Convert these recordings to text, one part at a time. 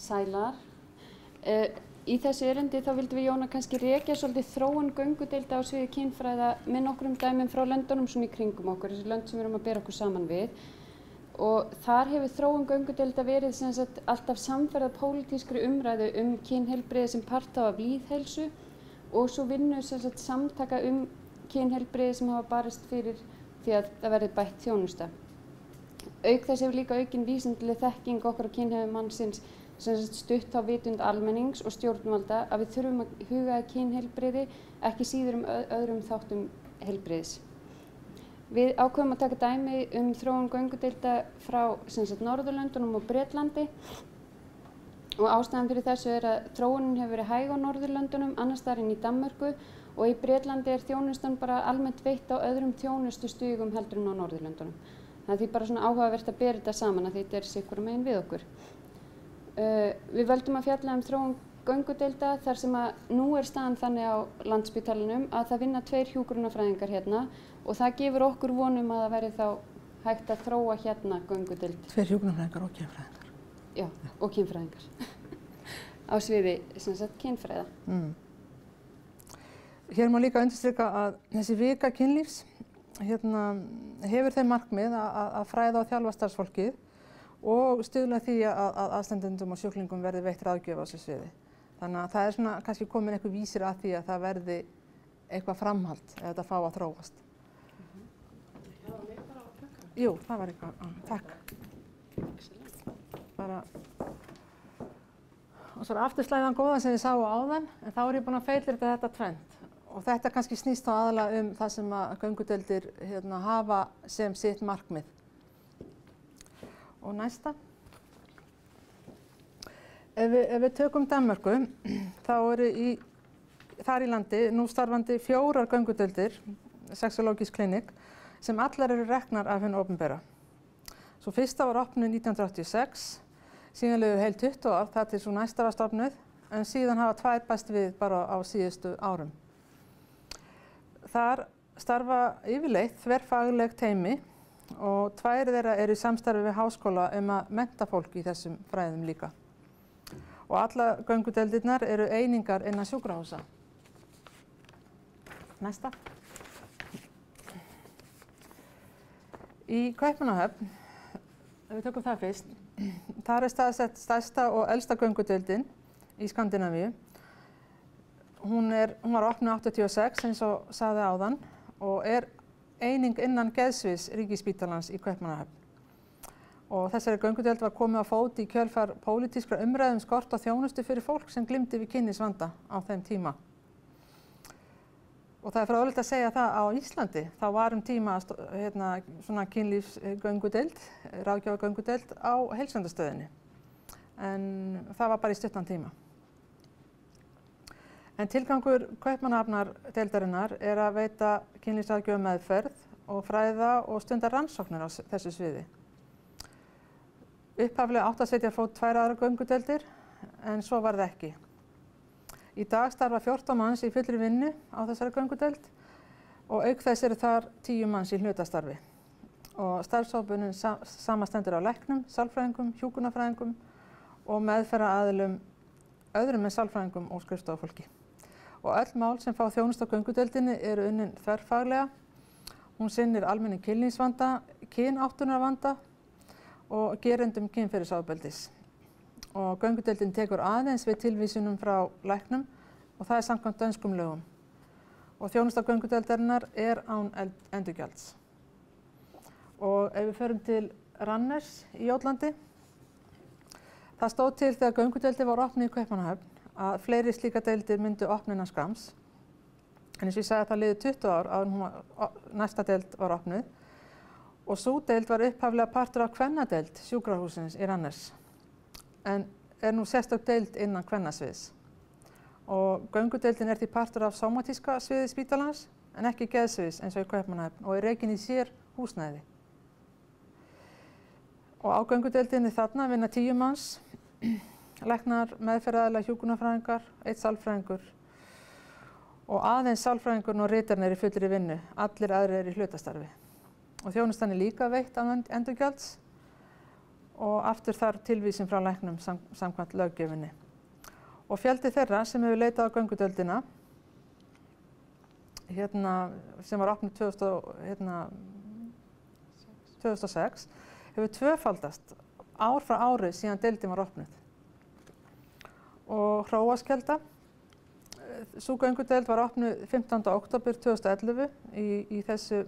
Sælar. Í þessu erindi þá vildum við Jóna kannski rekja svolítið þróun göngudeilda á sviði kynfræða með nokkrum dæmum frá löndunum svona í kringum okkur, þessi lönd sem við erum að bera okkur saman við. Og þar hefur þróun göngudeilda verið sem sagt alltaf samferða pólitískri umræðu kynheilbrigði sem part af lýðheilsu og svo vinnu sem sagt samtaka kynheilbrigði sem hafa barist fyrir því að það verði bætt þjónusta. Auk þess hefur líka aukin vísindaleg þekking okkar á kynhegðun mannsins sem stutt á vitund almennings og stjórnvalda að við þurfum að huga að kynheilbrigði ekki síður öðrum þáttum heilbrigðis. Við ákveðum að taka dæmi þróun göngudeilda frá Norðurlöndunum og Bretlandi og ástæðan fyrir þessu er að þróunin hefur verið hæg á Norðurlöndunum annars staðar en í Danmörku og í Bretlandi er þjónustan bara almennt veitt á öðrum þjónustustigum heldur en á Norðurlöndunum. Það er því bara svona áhugavert að bera þetta saman að þetta er sitt megin við okkur. Við völdum að fjalla þróun göngudeilda þar sem að nú er staðan þannig á Landspítalanum að það vinna 2 hjúkrunarfræðingar hérna og það gefur okkur vonum að það verði þá hægt að þróa hérna göngudeild. 2 hjúkrunarfræðingar og kynfræðingar? Já, og kynfræðingar á sviði sem sagt kynfræða. Hér má líka undirstrika að þessi vika kynlífs hefur þeim markmið að fræða og þjálfa starfsfólkið og stuðla því að aðstandendum og sjúklingum verði veitt ráðgjöf á þessu sviði. Þannig að það er svona kannski komin eitthvað vísir að því að það verði eitthvað framhald ef þetta fá að þróast. Það var mér bara á klökkan? Jú, það var eitthvað. Takk. Bara... Og svo er afturslæðan góða sem ég sá áðan, en þá er ég búin að feilrita þetta tvennt. Og þetta kannski snýst þá aðalega það sem að göngudeildir hafa sem sitt markmið. Og næsta. Ef við tökum Danmörku, þá eru þar í landi nú starfandi 4 göngudeildir, sexológisk kliník, sem allar eru reknar af hinu opinbera. Svo fyrsta var opnuð 1986, síðan liður heil 20 ár þar til svo næsta var stofnuð, en síðan hafa 2 bæst við bara á síðustu árum. Þar starfa yfirleitt þverfagleg teymi og 2 þeirra eru í samstarfi við háskóla að mennta fólk í þessum fræðum líka. Og alla göngudeildirnar eru einingar innan sjúkrahúsa. Næsta. Í Kaupmannahöfn, ef við tökum það fyrst, þar er staðsett stærsta og elsta göngudeildin í Skandinavíu. Hún var opnuð 86 eins og sagði áðan og er eining innan geðsviðs Ríkisspítalans í Kaupmannahöfn. Og þessari göngudeild var komið á fót í kjölfar pólitískra umræðu skort og þjónustu fyrir fólk sem glímdi við kynlífsvanda á þeim tíma. Og það er fróðlegt að segja það á Íslandi, þá var tíma svona kynlífsgöngudeild, ráðgjafagöngudeild á heilsuverndarstöðinni. En það var bara í stuttan tíma. En tilgangur Kaupmannahafnardeildarinnar er að veita kynlífsráðgjöf meðferð og fræða og stunda rannsóknir á þessu sviði. Upphaflega átti að setja á fót 2 aðrar göngudeildir, en svo var það ekki. Í dag starfa 14 manns í fullri vinnu á þessari göngudeild og auk þess eru þar 10 manns í hlutastarfi. Og starfshópurinn samanstendur af læknum, sálfræðingum, hjúkrunarfræðingum og meðferðaraðilum öðrum en sálfræðingum og skrifstofufólki. Og öll mál sem fá þjónustu á göngudeildinni eru unnin þverfaglega. Hún sinnir almennum kynlífsvanda, kynáttunarvanda og gerendum kynferðisofbeldis. Og göngudeildin tekur aðeins við tilvísunum frá læknum og það er samkvæmt dönskum lögum. Og þjónusta göngudeildarinnar er án endurgjalds. Og ef við förum til Randers í Jótlandi, það stóð til þegar göngudeildin var opnuð í Kaupmannahöfn að fleiri slíka deildir myndu opna innan skamms. En eins og ég sagði að það liði 20 ár áður næsta deild var opnuð og sú deild var upphaflega partur af kvennadeild sjúkrahússins í Randers. En er nú sérstök deild innan kvennasviðs. Og göngudeildin er því partur af sómatíska sviði spítalans en ekki geðsviðs eins og í Kaupmannahöfn og er rekin í sér húsnæði. Og á göngudeildinni þarna vinna 10 manns, læknar, meðferðaraðilar, hjúkrunarfræðingar, 1 sálfræðingur og aðeins sálfræðingurinn og ritarinn er í fullri vinnu, allir aðrir eru í hlutastarfi. Og þjónustan er líka veitt án endurgjalds og aftur þar tilvísin frá læknum samkvæmt löggjöfinni. Og fjöldi þeirra sem hefur leitað á göngudeildina, sem var opnuð 2006, hefur tvöfaldast ár frá ári síðan deildin var opnuð. Og Hróarskelda, sú göngudeild var opnuð 15. október 2011 í þessu,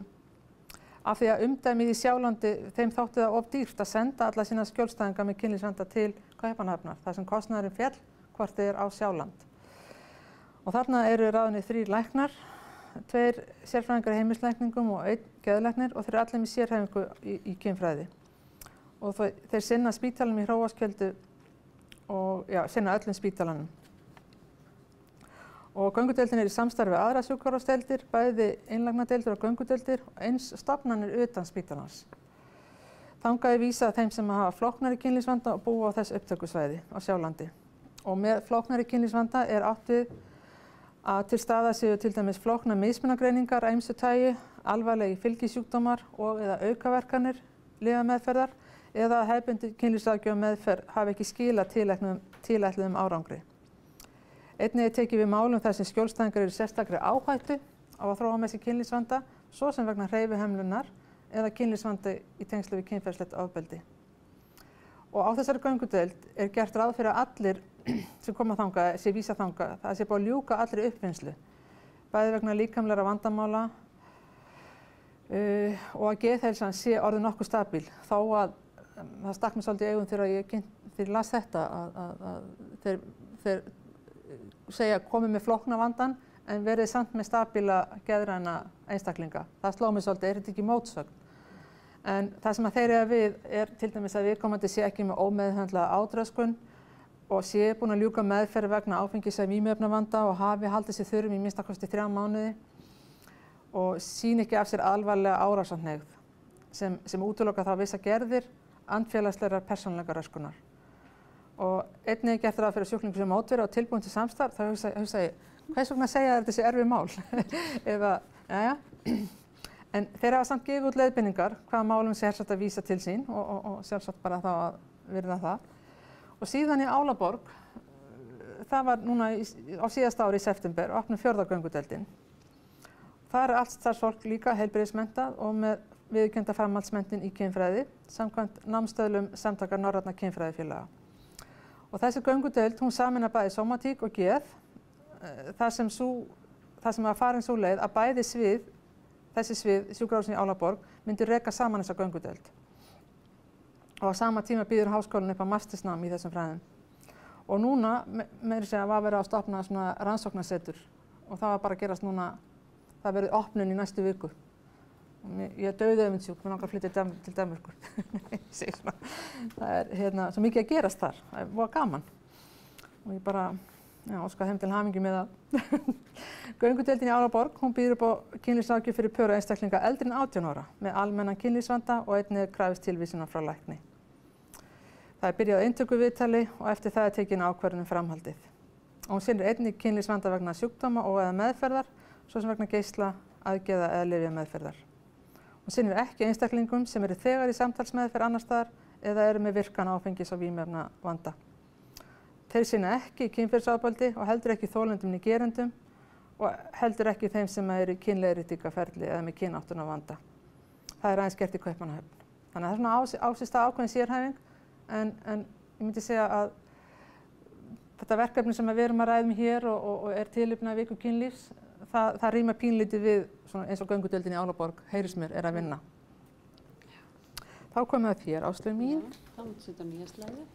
af því að umdæmið í Sjálandi, þeim þótti það of dýrt að senda alla sína skjólstæðinga með kynlífsvanda til Kaupmannahafnar, þar sem kostnaðurinn féll hvort þeir á Sjáland. Og þarna eru ráðnir 3 læknar, 2 sérfræðingar í heimilislækningum og 1 geðlæknir og þeir eru allir með sérhæfingu í kynfræði. Og þeir sinna spítalanum í Hróarskeldu og sinna öllum spítalanum. Og göngudeildin er í samstarfi við aðra sjúkrahúsdeildir, bæði einlægnadeildir og göngudeildir og eins stofnanir utan spítalans. Þangað er vísað þeim sem hafa flóknari kynlífsvanda og búa á þess upptökusvæði á Sjálandi. Og með flóknari kynlífsvanda er átt við að til staðar séu til dæmis flóknar mismunagreiningar af ýmsu tagi, alvarlegir fylgisjúkdómar og eða aukaverkanir lyfjameðferðar eða að hefðbundin kynlífsráðgjöf meðferð hafi ekki skilað tilætluðum árangri. Einnig er tekið við málum þar sem skjólstæðingar eru sérstakri áhættu á að þróa með sér kynlífsvanda, svo sem vegna hreyfihömlunar eða kynlífsvandi í tengslu við kynferðislegt ofbeldi. Og á þessari göngudeild er gert ráð fyrir að allir sem koma þangað sé vísað þangað, það sé búið að ljúka allri uppvinnslu, bæði vegna líkamlegra vandamála og að geðheilsan sé orðið nokkuð stabíl. Þó að það stakk mér svolítið í augum þegar ég las þetta að þeir segja komið með flókna vandan en verið samt með stabíla geðræna einstaklinga. Það sló mig svolítið, er þetta ekki mótsögn? En það sem að þeir eiga við er til dæmis að viðkomandi sé ekki með ómeðhöndlaða átröskun og sé búin að ljúka meðferð vegna áfengis- eða vímuefnavanda og hafi haldið sér þurrum í minnsta kosti 3 mánuði og sýni ekki af sér alvarlega árásarhneigð sem útiloka þá vissa gerðir andfélagslegrar persónulegra röskunar. Og einnig gert ráð fyrir sjúklingur sem mótverið og tilbúin til samstarf, þá hugsa ég, hvers vegna segja þér þessi erfið mál? En þeir hafa samt gefið út leiðbeiningar hvaða málum sé helst að vísa til sín og sjálfsagt bara þá að virða það. Og síðan í Álaborg, það var núna á síðasta ári í september, opnuð 4. göngudeildin. Það er allt starfsfólk líka heilbrigðismenntað og með viðurkennda framhaldsmenntun í kynfræði samkvæmt námstöðlum samtaka norrænna kynfræðifélaga. Og þessi göngudeild, hún sameinar bæði sómatík og geð, þar sem var farin sú leið að bæði þessi svið, sjúkrahúsin í Álaborg, myndi reka saman þessa göngudeild. Og á sama tíma býður háskólinn upp á mastersnám í þessum fræðum. Og núna, meira segja, var verið að stofna svona rannsóknarsetur og það var bara að gerast núna, það verið opnun í næstu viku. Ég er dauðöfundsjúk, mér langar að flytja til Danmerkur. Það er svo mikið að gerast þar, það var gaman. Og ég bara, óska þeim til hamingju með það. Göngudeildin í Álaborg, hún býður upp á kynlífsráðgjöf fyrir pör og einstaklinga eldri en 18 ára með almennan kynlífsvanda og einnig krafist tilvísunar frá lækni. Það er byrjað á inntökuviðtali og eftir það er tekin ákvörðun framhaldið. Og hún sinnir einnig kynlífsvanda vegna sjúkdóma og eða meðferðar, svo sem vegna geisla, aðgerða eða lyfjameðferðar. Hún sinnir ekki einstaklingum sem eru þegar í samtalsmeðferð annars staðar eða eru með virkan áfengis- og vímuefnavanda. Þeir sinna ekki kynferðisofbeldi og heldur ekki þolendum né gerendum og heldur ekki þeim sem eru í kynleiðréttingarferli eða með kynáttunarvanda. Það er aðeins gert í Kaupmannahöfn. Þannig að það er svona ásýsta ákveðin sérhæfing en ég myndi segja að þetta verkefni sem við erum að ræða hér og er tilefni af viku kynlífs, það rímar pínlítið við eins og göngudeildin í Álaborg, heyrist mér, er að vinna. Þá komum við að þér, Áslaug mín. Þá mútu setja nýja slæði.